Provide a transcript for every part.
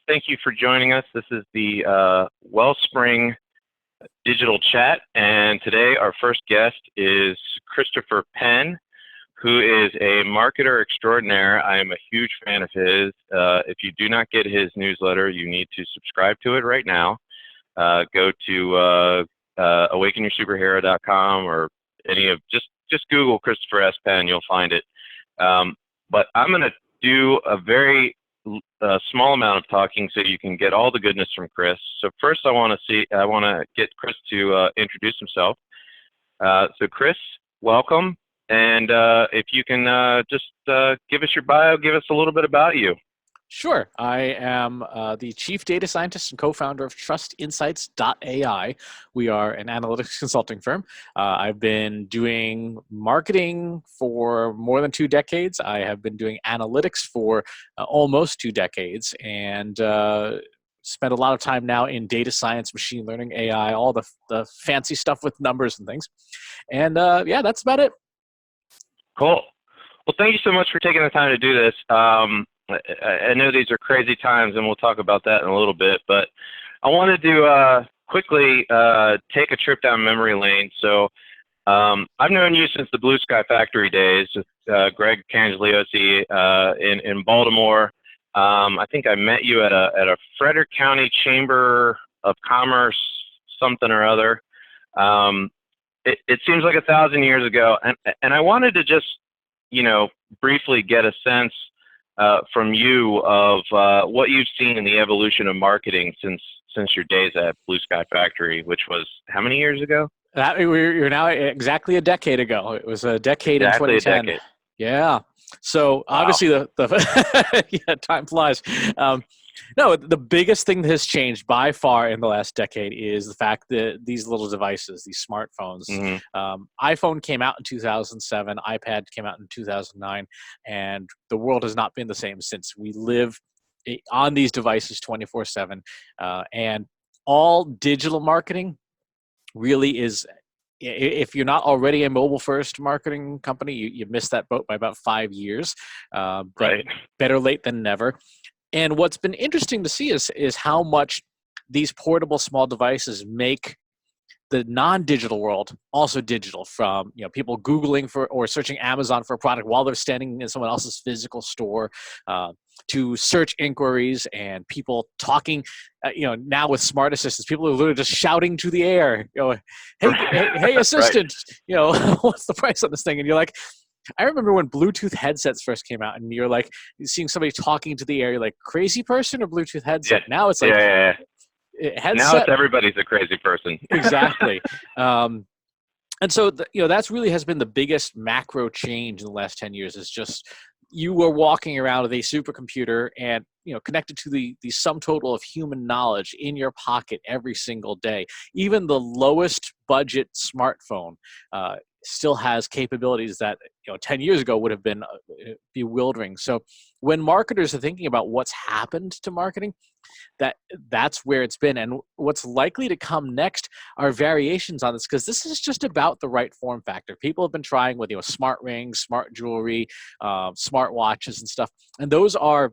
Thank you for joining us. This is the Wellspring Digital Chat, and today our first guest is Christopher Penn, who is a marketer extraordinaire. I am a huge fan of his. If you do not get his newsletter, you need to subscribe to it right now. Go to awakenyoursuperhero.com or just Google Christopher S. Penn, you'll find it. But I'm going to do a very small amount of talking so you can get all the goodness from Chris. So first I want to get Chris to introduce himself. So Chris, welcome. And if you can just give us your bio, give us a little bit about you. Sure. I am the chief data scientist and co-founder of TrustInsights.ai. We are an analytics consulting firm. I've been doing marketing for more than 2 decades. I have been doing analytics for almost 2 decades, and spent a lot of time now in data science, machine learning, AI, all the fancy stuff with numbers and things. And yeah, that's about it. Cool. Well, thank you so much for taking the time to do this. I know these are crazy times, and we'll talk about that in a little bit, but I wanted to quickly take a trip down memory lane. So I've known you since the Blue Sky Factory days, Greg Cangigliosi in Baltimore. I think I met you at a Frederick County Chamber of Commerce, something or other. It seems like 1,000 years ago, and I wanted to just, briefly get a sense from you of what you've seen in the evolution of marketing since your days at Blue Sky Factory, which was how many years ago? You're now exactly a decade ago. It was a decade in 2010. A decade. Yeah. So obviously yeah, time flies. No, the biggest thing that has changed by far in the last decade is the fact that these little devices, these smartphones, iPhone came out in 2007, iPad came out in 2009, and the world has not been the same since. We live on these devices 24/7, and all digital marketing really is, if you're not already a mobile first marketing company, you missed that boat by about 5 years, but right. Better late than never. And what's been interesting to see is how much these portable small devices make the non-digital world also digital, from people Googling for or searching Amazon for a product while they're standing in someone else's physical store, to search inquiries and people talking, now with smart assistants, people are literally just shouting to the air, hey assistant, what's the price on this thing? And you're like, I remember when Bluetooth headsets first came out, and you're like seeing somebody talking to the air, you're like, crazy person or Bluetooth headset? Yeah. Now it's like, headset. Now it's everybody's a crazy person. Exactly. And so, that's really has been the biggest macro change in the last 10 years, is just you were walking around with a supercomputer and, connected to the sum total of human knowledge in your pocket every single day. Even the lowest budget smartphone still has capabilities that 10 years ago would have been bewildering. So when marketers are thinking about what's happened to marketing, that's where it's been. And what's likely to come next are variations on this, because this is just about the right form factor. People have been trying with smart rings, smart jewelry, smart watches and stuff, and those are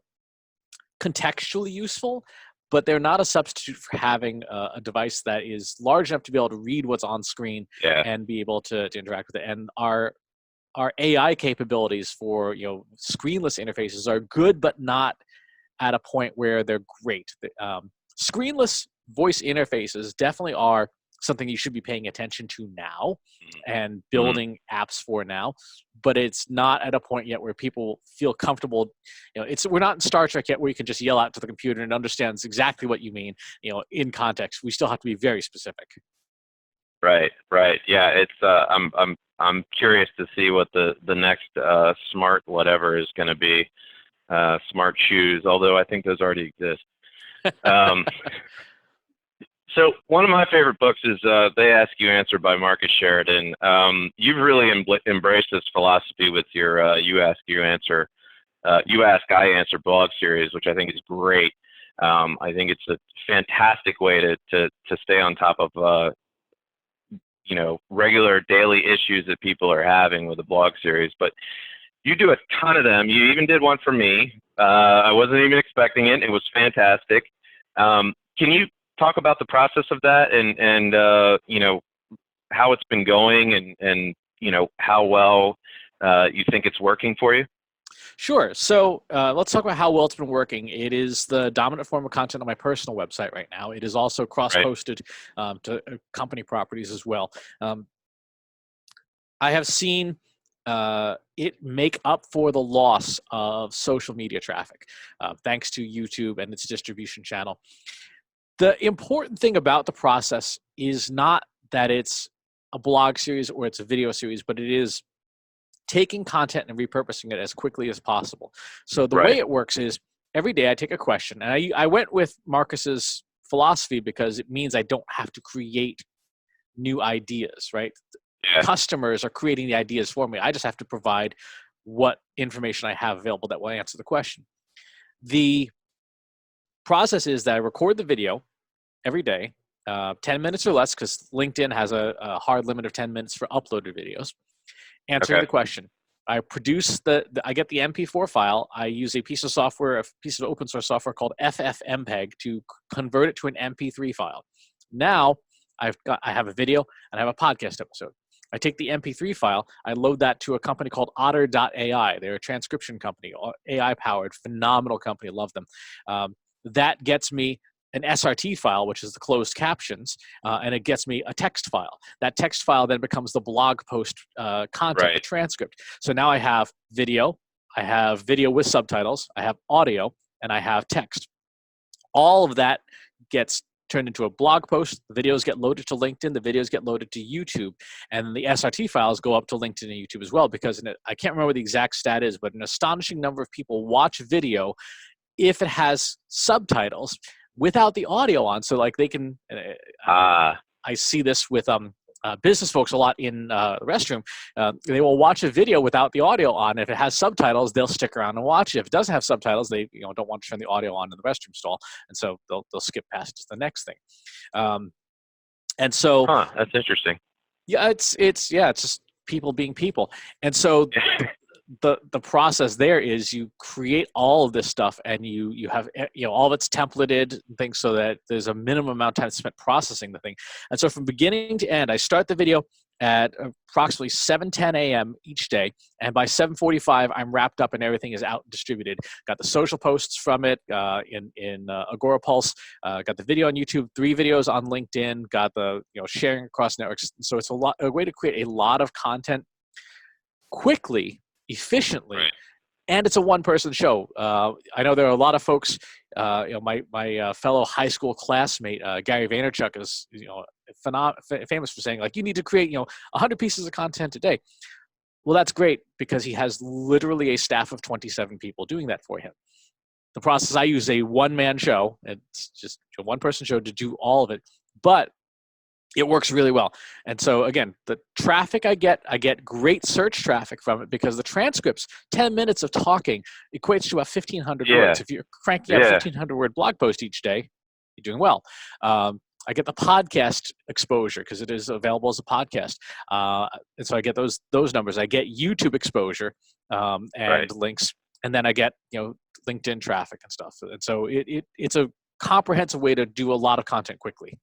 contextually useful, but they're not a substitute for having a device that is large enough to be able to read what's on screen and be able to interact with it. And our AI capabilities for screenless interfaces are good, but not at a point where they're great. Screenless voice interfaces definitely are something you should be paying attention to now and building apps for now, but it's not at a point yet where people feel comfortable. We're not in Star Trek yet, where you can just yell out to the computer and understands exactly what you mean, in context. We still have to be very specific. Right. Yeah, it's I'm curious to see what the next smart whatever is going to be. Smart shoes, although I think those already exist. So one of my favorite books is They Ask You Answer by Marcus Sheridan. You've really embraced this philosophy with your You Ask I Answer blog series, which I think is great. I think it's a fantastic way to stay on top of regular daily issues that people are having with a blog series. But you do a ton of them. You even did one for me. I wasn't even expecting it. It was fantastic. Can you talk about the process of that and you know, how it's been going and you know, how well you think it's working for you? Sure. So let's talk about how well it's been working. It is the dominant form of content on my personal website right now. It is also Right. cross-posted to company properties as well. Um, I have seen it make up for the loss of social media traffic, thanks to YouTube and its distribution channel. The important thing about the process is not that it's a blog series or it's a video series, but it is taking content and repurposing it as quickly as possible. So the way Right. it works is every day I take a question, and I went with Marcus's philosophy because it means I don't have to create new ideas, right? Yeah. Customers are creating the ideas for me. I just have to provide what information I have available that will answer the question. The process is that I record the video every day, 10 minutes or less, because LinkedIn has a hard limit of 10 minutes for uploaded videos, answering Okay. the question. I produce I get the MP4 file. I use a piece of software, a piece of open source software called FFmpeg to convert it to an MP3 file. Now I have a video and I have a podcast episode. I take the MP3 file, I load that to a company called Otter.ai. They're a transcription company, AI powered, phenomenal company. Love them. That gets me an SRT file, which is the closed captions, and it gets me a text file. That text file then becomes the blog post content, the Right. transcript. So now I have video with subtitles, I have audio, and I have text. All of that gets turned into a blog post. The videos get loaded to LinkedIn. The videos get loaded to YouTube. And the SRT files go up to LinkedIn and YouTube as well, because I can't remember what the exact stat is, but an astonishing number of people watch video if it has subtitles without the audio on. So like they can, I see this with business folks a lot in the restroom. They will watch a video without the audio on. If it has subtitles, they'll stick around and watch it. If it doesn't have subtitles, they don't want to turn the audio on in the restroom stall, and so they'll skip past to the next thing. And so Huh. That's interesting. yeah, it's just people being people. And so the process there is you create all of this stuff and you have all of it's templated and things so that there's a minimum amount of time spent processing the thing. And so from beginning to end, I start the video at approximately 7:10 a.m. each day, and by 7:45 I'm wrapped up and everything is out and distributed. Got the social posts from it in Agorapulse, got the video on YouTube, 3 videos on LinkedIn, got the sharing across networks. So it's a way to create a lot of content quickly, efficiently, Right. and it's a one-person show. I know there are a lot of folks. My fellow high school classmate Gary Vaynerchuk is famous for saying, like, you need to create 100 pieces of content a day. Well, that's great because he has literally a staff of 27 people doing that for him. The process, I use a one-man show. It's just a one-person show to do all of it, but it works really well. And so again, the traffic I get great search traffic from it because the transcripts, 10 minutes of talking equates to about 1,500 Yeah. words. If you're cranking out a Yeah. 1,500 word blog post each day, you're doing well. I get the podcast exposure because it is available as a podcast. And so I get those numbers. I get YouTube exposure and Right. links, and then I get LinkedIn traffic and stuff. And so it's a comprehensive way to do a lot of content quickly.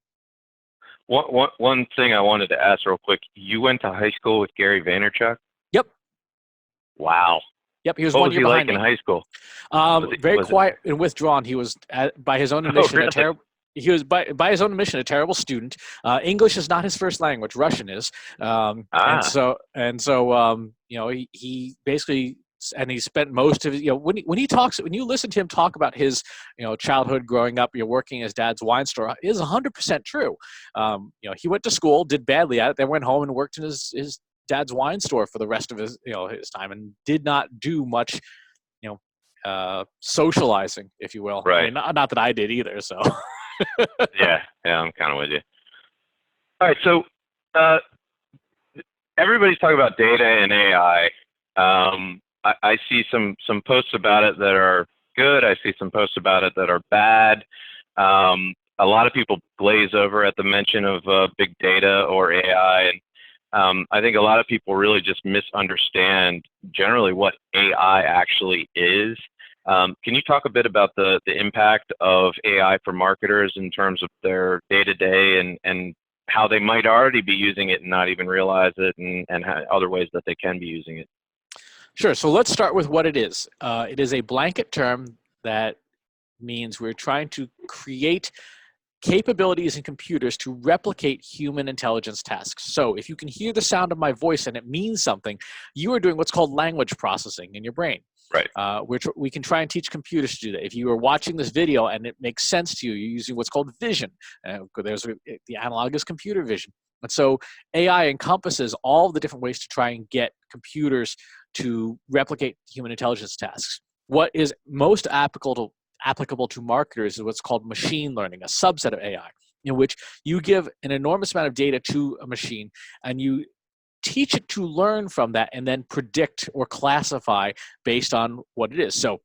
One thing I wanted to ask real quick. You went to high school with Gary Vaynerchuk? Yep. Wow. Yep. He was What 1 was year he like behind in me. high school? Very Was it? quiet and withdrawn. He was, by his own admission, really? a terrible. He was by his own admission a terrible student. English is not his first language. Russian is. And so he basically, and he spent most of his, when you listen to him talk about his childhood growing up, working his dad's wine store, is 100% true. He went to school, did badly at it, then went home and worked in his dad's wine store for the rest of his his time, and did not do much socializing, if you will. Right. I mean, not that I did either. So Yeah, I'm kind of with you. All right, so everybody's talking about data and AI. I see some posts about it that are good. I see some posts about it that are bad. A lot of people glaze over at the mention of big data or AI, and I think a lot of people really just misunderstand generally what AI actually is. Can you talk a bit about the impact of AI for marketers in terms of their day-to-day and how they might already be using it and not even realize it, and how, other ways that they can be using it? Sure. So let's start with what it is. It is a blanket term that means we're trying to create capabilities in computers to replicate human intelligence tasks. So if you can hear the sound of my voice and it means something, you are doing what's called language processing in your brain. Right. Which we can try and teach computers to do that. If you are watching this video and it makes sense to you, you're using what's called vision. The analog is computer vision. And so AI encompasses all the different ways to try and get computers to replicate human intelligence tasks. What is most applicable to marketers is what's called machine learning, a subset of AI, in which you give an enormous amount of data to a machine and you teach it to learn from that and then predict or classify based on what it is. So,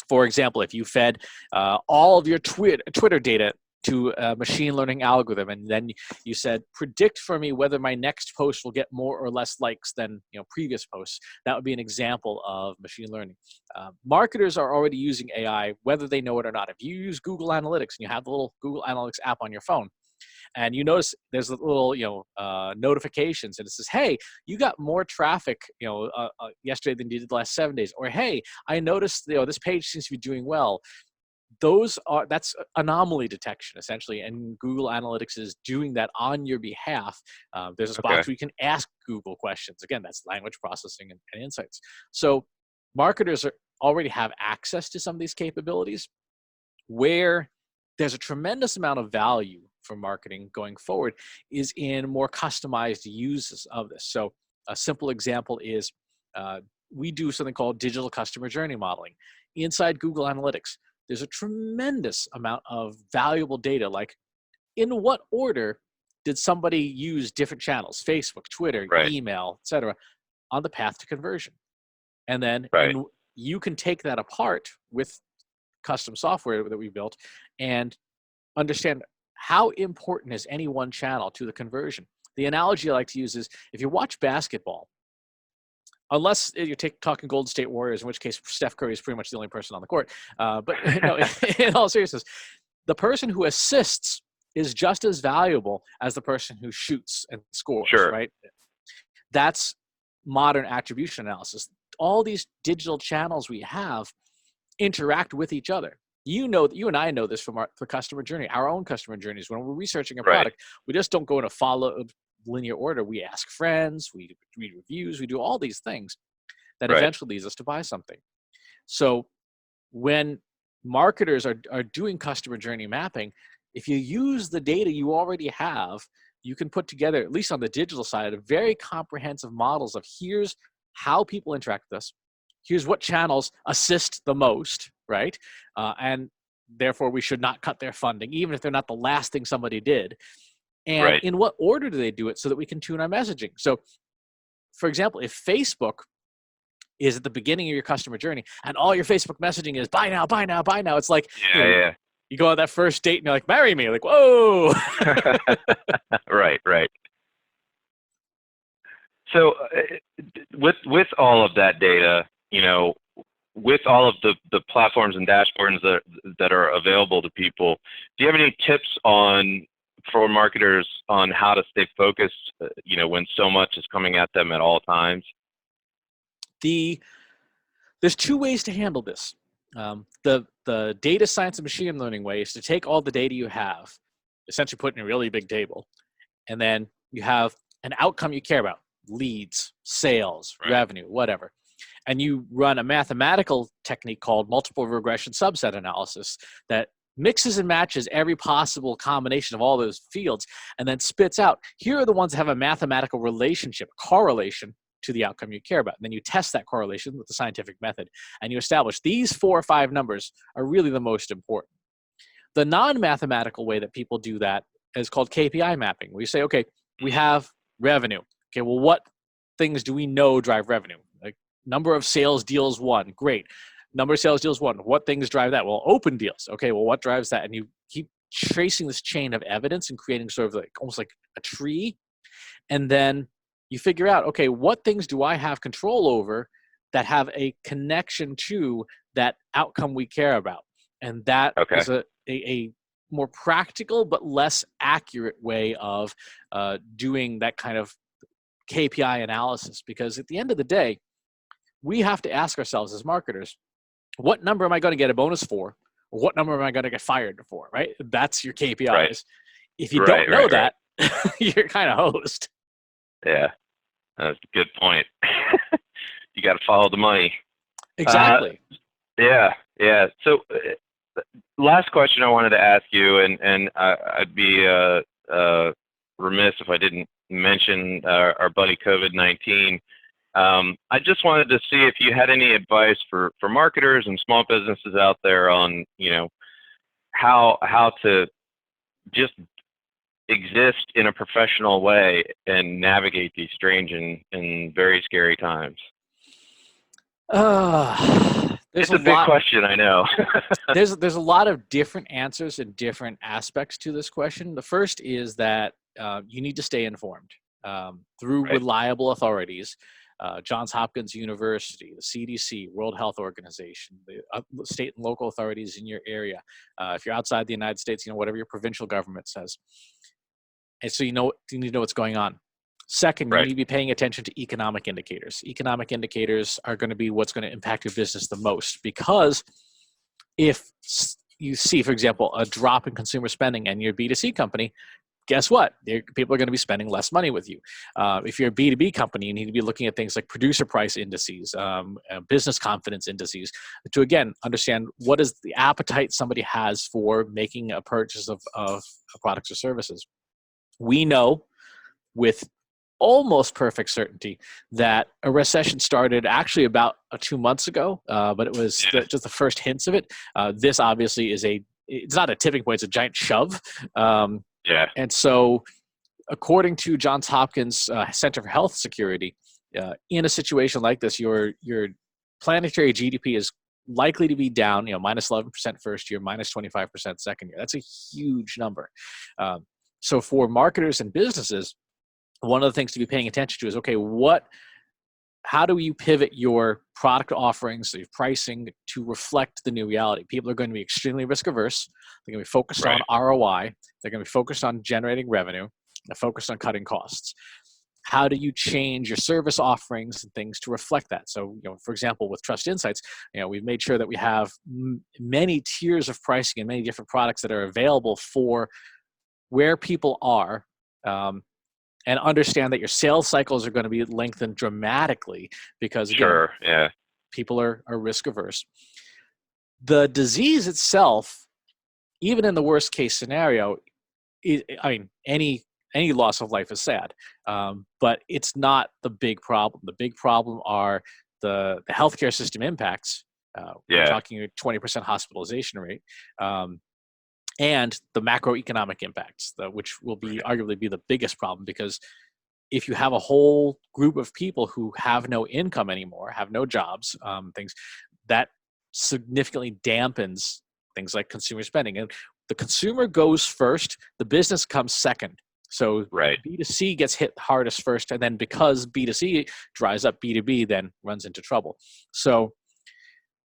for example, if you fed all of your Twitter data to a machine learning algorithm, and then you said, predict for me whether my next post will get more or less likes than previous posts, that would be an example of machine learning. Marketers are already using AI, whether they know it or not. If you use Google Analytics and you have the little Google Analytics app on your phone, and you notice there's a little notifications and it says, hey, you got more traffic yesterday than you did the last 7 days, or hey, I noticed this page seems to be doing well. That's anomaly detection essentially, and Google Analytics is doing that on your behalf. There's a box where you can ask Google questions. Again, that's language processing and insights. So marketers already have access to some of these capabilities. Where there's a tremendous amount of value for marketing going forward is in more customized uses of this. So a simple example is we do something called digital customer journey modeling. Inside Google Analytics, there's a tremendous amount of valuable data, like in what order did somebody use different channels, Facebook, Twitter, Right. email, etc., on the path to conversion. And then Right. you can take that apart with custom software that we built and understand how important is any one channel to the conversion. The analogy I like to use is if you watch basketball, unless you're talking Golden State Warriors, in which case Steph Curry is pretty much the only person on the court. But no, in all seriousness, the person who assists is just as valuable as the person who shoots and scores, Sure. right? That's modern attribution analysis. All these digital channels we have interact with each other. You and I know this from the customer journey, our own customer journeys. When we're researching a product, we just don't go in a follow linear order. We ask friends, we read reviews, we do all these things that eventually leads us to buy something. So when marketers are doing customer journey mapping, if you use the data you already have, you can put together, at least on the digital side, very comprehensive models of here's how people interact with us, here's what channels assist the most, right? And therefore we should not cut their funding, even if they're not the last thing somebody did. And in what order do they do it so that we can tune our messaging? So, for example, if Facebook is at the beginning of your customer journey and all your Facebook messaging is buy now, buy now, buy now, it's like, you go on that first date and you're like, marry me. Like, whoa. Right. So with all of that data, with all of the platforms and dashboards that are available to people, do you have any tips for marketers on how to stay focused, when so much is coming at them at all times? There's two ways to handle this. The data science and machine learning way is to take all the data you have, essentially put in a really big table, and then you have an outcome you care about, leads, sales, revenue, whatever. And you run a mathematical technique called multiple regression subset analysis that mixes and matches every possible combination of all those fields and then spits out, here are the ones that have a mathematical relationship, correlation to the outcome you care about. And then you test that correlation with the scientific method and you establish these 4 or 5 numbers are really the most important. The non-mathematical way that people do that is called KPI mapping. We say, okay, we have revenue. Okay, well, what things do we know drive revenue? Like number of sales deals won, great. Number of sales deals won, what things drive that? Well, open deals. Okay, well, what drives that? And you keep tracing this chain of evidence and creating sort of like almost like a tree. And then you figure out, okay, what things do I have control over that have a connection to that outcome we care about. And that Okay. is a more practical but less accurate way of doing that kind of KPI analysis, because at the end of the day, we have to ask ourselves as marketers, what number am I going to get a bonus for? Or what number am I going to get fired for, right? That's your KPIs. Right. If you Right. don't know Right. that, you're kind of hosed. Yeah. That's a good point. You got to follow the money. Exactly. Yeah. Yeah. So, last question I wanted to ask you, and I'd be remiss if I didn't mention our buddy COVID-19. I just wanted to see if you had any advice for marketers and small businesses out there on, how to just exist in a professional way and navigate these strange and very scary times. There's It's a a big lot. question, I know. There's a lot of different answers and different aspects to this question. The first is that you need to stay informed through Right. reliable authorities. Johns Hopkins University, the CDC, World Health Organization, the state and local authorities in your area. If you're outside the United States, whatever your provincial government says. And so you need to know what's going on. Second, you Right. need to be paying attention to economic indicators. Economic indicators are going to be what's going to impact your business the most, because if you see, for example, a drop in consumer spending and you're a B2C company, guess what? People are going to be spending less money with you. If you're a B2B company, you need to be looking at things like producer price indices, business confidence indices, to, again, understand what is the appetite somebody has for making a purchase of products or services. We know with almost perfect certainty that a recession started actually about 2 months ago, but it was just the first hints of it. This obviously it's not a tipping point, it's a giant shove. And so, according to Johns Hopkins Center for Health Security, in a situation like this, your planetary GDP is likely to be down, minus 11% first year, minus 25% second year. That's a huge number. So for marketers and businesses, one of the things to be paying attention to is, okay, how do you pivot your product offerings, your pricing, to reflect the new reality? People are going to be extremely risk averse. They're going to be focused on ROI. They're going to be focused on generating revenue. They're focused on cutting costs. How do you change your service offerings and things to reflect that? So, for example, with Trust Insights, we've made sure that we have many tiers of pricing and many different products that are available for where people are, and understand that your sales cycles are going to be lengthened dramatically because, again, people are risk averse. The disease itself, even in the worst case scenario, any loss of life is sad, but it's not the big problem. The big problem are the healthcare system impacts. We're talking a 20% hospitalization rate. And the macroeconomic impacts, which will arguably be the biggest problem, because if you have a whole group of people who have no income anymore, have no jobs, things that significantly dampens things like consumer spending. And the consumer goes first, the business comes second. So B2C gets hit hardest first, and then because B2C dries up, B2B then runs into trouble. So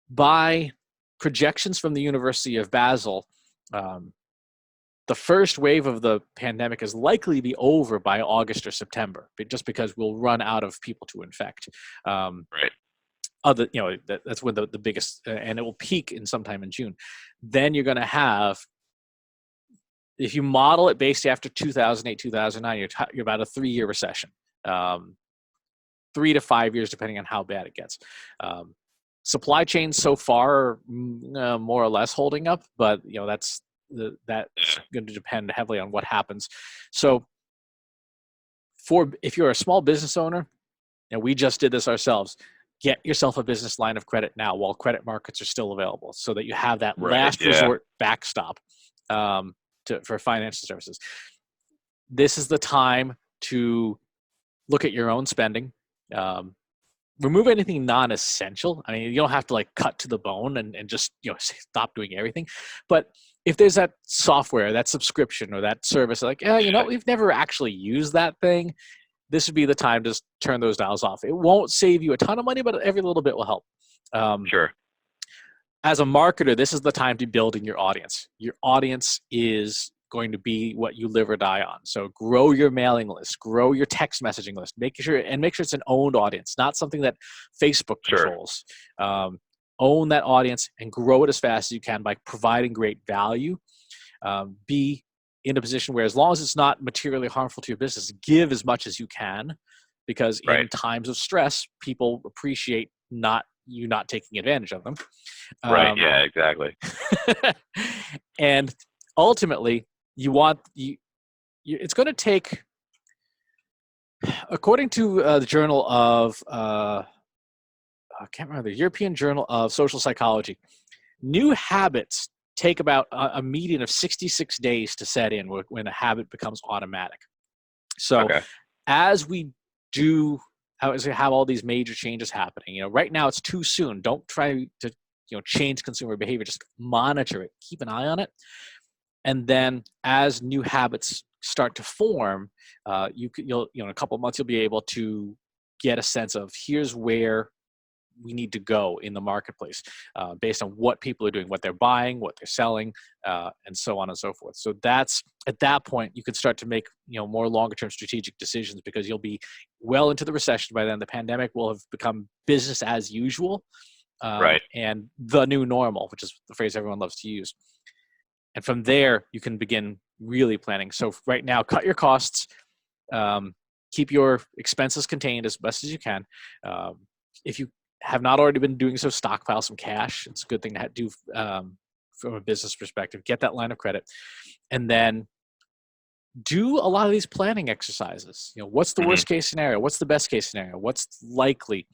by projections from the University of Basel, the first wave of the pandemic is likely to be over by August or September, just because we'll run out of people to infect. That's when the biggest, and it will peak in sometime in June. Then you're going to have, if you model it based after 2008, 2009, you're about a 3-year recession, 3 to 5 years, depending on how bad it gets. Supply chains so far are more or less holding up, but that's going to depend heavily on what happens. So if you're a small business owner, and we just did this ourselves, get yourself a business line of credit now while credit markets are still available, so that you have that last resort backstop for financial services. This is the time to look at your own spending. Remove anything non-essential. I mean, you don't have to cut to the bone and just stop doing everything. But if there's that software, that subscription, or that service, we've never actually used that thing, this would be the time to turn those dials off. It won't save you a ton of money, but every little bit will help. as a marketer, this is the time to build in your audience. Your audience is going to be what you live or die on. So grow your mailing list, grow your text messaging list, make sure it's an owned audience, not something that Facebook Sure. controls. Own that audience and grow it as fast as you can by providing great value. Be in a position where, as long as it's not materially harmful to your business, give as much as you can, because Right. in times of stress, people appreciate not taking advantage of them. Right. Yeah, exactly. And ultimately, it's going to take, according to the journal of I can't remember, the European Journal of Social Psychology, new habits take about a median of 66 days to set in when a habit becomes automatic. So Okay. as we have all these major changes happening, right now it's too soon. Don't try to change consumer behavior. Just monitor it. Keep an eye on it. And then as new habits start to form, you'll in a couple of months you'll be able to get a sense of, here's where we need to go in the marketplace, based on what people are doing, what they're buying, what they're selling, and so on and so forth. So that's, at that point, you can start to make more longer term strategic decisions, because you'll be well into the recession by then. The pandemic will have become business as usual, Right. and the new normal, which is the phrase everyone loves to use. And from there, you can begin really planning. So right now, cut your costs, keep your expenses contained as best as you can. If you have not already been doing so, stockpile some cash. It's a good thing to do from a business perspective. Get that line of credit, and then do a lot of these planning exercises. What's the worst case scenario? What's the best case scenario? What's likely?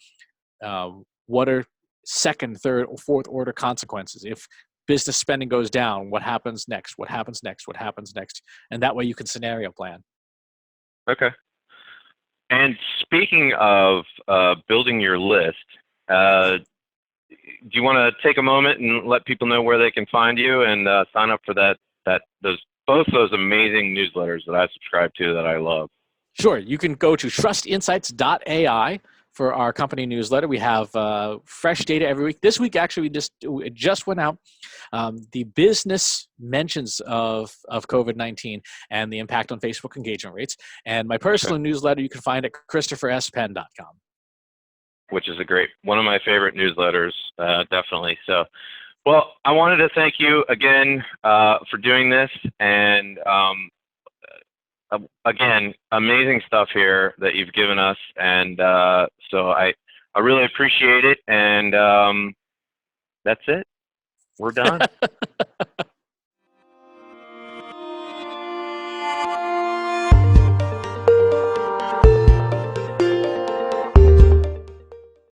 What are second, third, or fourth order consequences? If business spending goes down, what happens next? What happens next? What happens next? And that way you can scenario plan. Okay. And speaking of building your list, do you want to take a moment and let people know where they can find you and sign up for both those amazing newsletters that I subscribe to that I love? Sure. You can go to trustinsights.ai for our company newsletter. We have fresh data every week. This week, actually, it just went out. The business mentions of COVID-19 and the impact on Facebook engagement rates. And my personal newsletter, you can find at ChristopherSPenn.com. Which is one of my favorite newsletters, definitely. So, well, I wanted to thank you again for doing this, and again, amazing stuff here that you've given us, and so I really appreciate it, and that's it. We're done.